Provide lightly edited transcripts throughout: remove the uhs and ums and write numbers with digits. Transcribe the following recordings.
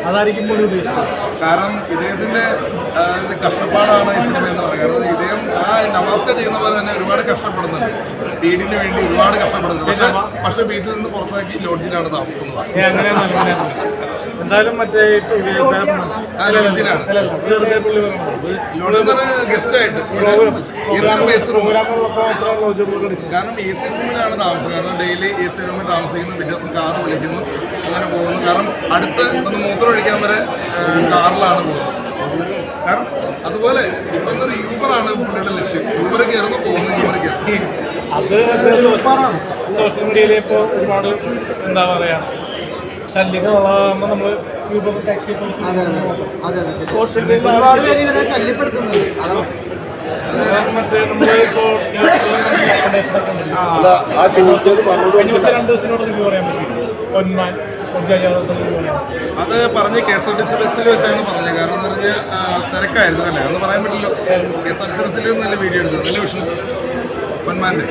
അതായിരിക്കും പോലും ഉദ്ദേശിച്ചത്. കാരണം ഇദ്ദേഹത്തിന്റെ കഷ്ടപ്പാടാണ് ഈ സിനിമ എന്ന് പറയുന്നത്. കാരണം ഇദ്ദേഹം ആ നവാസ്ക ചെയ്യുന്ന പോലെ തന്നെ ഒരുപാട് കഷ്ടപ്പെടുന്നുണ്ട്, വീടിന് വേണ്ടി ഒരുപാട് കഷ്ടപ്പെടുന്നുണ്ട്. പക്ഷെ വീട്ടിൽ നിന്ന് പുറത്താക്കി ലോഡ്ജിലാണ് താമസം. എന്തായാലും മറ്റേ ഗസ്റ്റ് ആയിട്ട് കാരണം എ സി റൂമിലാണ് താമസം. കാരണം ഡെയിലി എ സി റൂമിൽ താമസിക്കുന്നു, പിറ്റേ ദിവസം കാർ വിളിക്കുന്നു, അങ്ങനെ പോകുന്നു. കാരണം അടുത്ത് ഒന്ന് മൂത്രം ഒഴിക്കാൻ വരെ കാറിലാണ് പോകുന്നത്. കാരണം അതുപോലെ ഇപ്പൊ എന്തൊരു യൂബറാണ് പുള്ളിയുടെ ലക്ഷ്യം. യൂബർ കയറുന്നു, പോകുന്നു, യൂബർ കയറുന്നു. അത് സോഷ്യൽ മീഡിയയിൽ ഇപ്പോൾ ഒരുപാട് എന്താ പറയാ ശല്യങ്ങളുള്ളതാകുമ്പോൾ നമ്മൾ യൂബർ ടാക്സി മറ്റേ നമ്മളിപ്പോൾ 2 ദിവസത്തിനോട് റിവ്യൂ പറയാൻ പറ്റും. അത് പറഞ്ഞ് KSRTC ബസ്സിൽ വെച്ചാണ് പറഞ്ഞത്. കാരണം എന്ന് പറഞ്ഞാൽ തിരക്കായിരുന്നു അല്ലേ, അതൊന്നും പറയാൻ പറ്റില്ല. KSRTC ബസ്സിൽ നല്ല വീഡിയോ എടുത്തത്, നല്ല വിഷയം. പൊന്മാന്റെ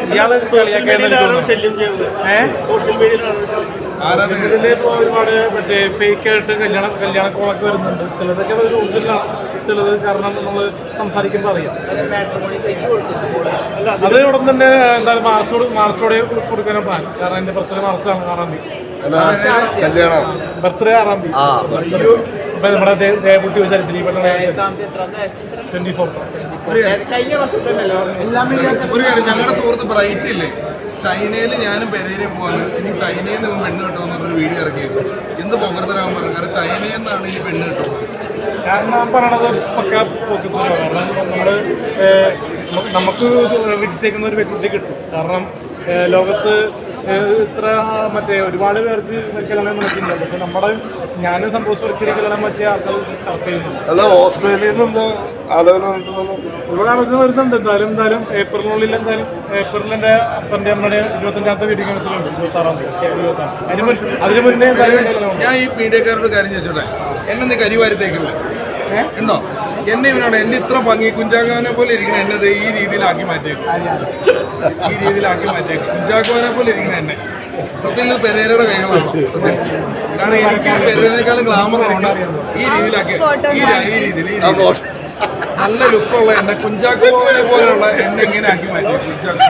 ഒരുപാട് മറ്റേ ഫേക്ക് ആയിട്ട് കല്യാണക്കോളൊക്കെ വരുന്നുണ്ട്. ചിലതൊക്കെ ഒരു ഒറിജിനലാണ്, ചിലത് കാരണം നമ്മൾ സംസാരിക്കുമ്പോൾ അറിയാം. അത് ഉടൻ തന്നെ എന്തായാലും മാർച്ചോടെ കൊടുക്കാനാണ് പ്ലാൻ. കാരണം എൻ്റെ ബർത്ത്ഡേ മാർച്ചിലാണ് 6-ാം തീയതി. ബർത്ത്ഡേ 6-ാം തീയതി. അപ്പൊ നമ്മുടെ ദേവകുട്ടി വെച്ചാൽ 24. ഒരു കാര്യം, ഞങ്ങളുടെ സുഹൃത്ത് ബ്രൈറ്റ് ഇല്ലേ, ചൈനയിൽ ഞാനും പെരേരയും പോകാൻ ഇനി ചൈനയിൽ നിന്ന് പെണ്ണ് കിട്ടുമെന്നൊരു വീഡിയോ ഇറക്കിയത്. എന്ത് പോകരുത്തരാൻ പറഞ്ഞു. കാരണം ചൈനയിൽ നിന്നാണ് ഇനി പെണ്ണ് കിട്ടുന്നത്. കാരണം പറയണത് പക്ക പോക്കത്തിലാണ്. നമ്മള് നമുക്ക് വിധിച്ചേക്കുന്ന ഒരു വ്യക്തി കിട്ടും. കാരണം ലോകത്ത് ഇത്ര മറ്റേ ഒരുപാട് പേർക്ക് കല്യാണം നടക്കുന്നില്ല. പക്ഷെ നമ്മുടെ ഞാനും സംഭവിച്ചവർക്ക് കല്യാണം പറ്റിയ ആൾക്കാർ ചർച്ച ചെയ്യുന്നുണ്ട്. ഓസ്ട്രേലിയയിൽ നിന്ന് ഒരുപാട് ആലോചന വരുന്നുണ്ട്. എന്തായാലും ഏപ്രിലിനുള്ളിൽ ഏപ്രിലിന്റെ അപ്പൻ്റെ അമ്മയുടെ 25-ാമത്തെ വീഡിയോ ക്യാൻസലുണ്ട്. 26-ാം തീയതി. അതിന് മുന്നേ ഞാൻ ഈ മീഡിയക്കാരുടെ കാര്യം ചോദിച്ചോട്ടെ, എന്നെ നീ കരിവാരത്തേക്കില്ല ഉണ്ടോ? എന്നെ ഇവനാണ് എന്നെ ഇത്ര ഭംഗി കുഞ്ചാക്കോനെ പോലെ ഇരിക്കണം, എന്നത് ഈ രീതിയിലാക്കി മാറ്റിയേക്കും. കുഞ്ചാക്കോനെ പോലെ ഇരിക്കണം എന്നെ. സത്യം ഇത് പെരേരയുടെ കൈകളാണോ സത്യം? കാരണം എനിക്ക് പെരേരേക്കാളും ഗ്ലാമറുണ്ട് ഈ രീതിയിലാക്കി. ഈ രീതിയിൽ നല്ല ലുക്കുള്ള എന്നെ കുഞ്ചാക്കോനെ പോലെയുള്ള എന്നെ ഇങ്ങനെ ആക്കി മാറ്റി.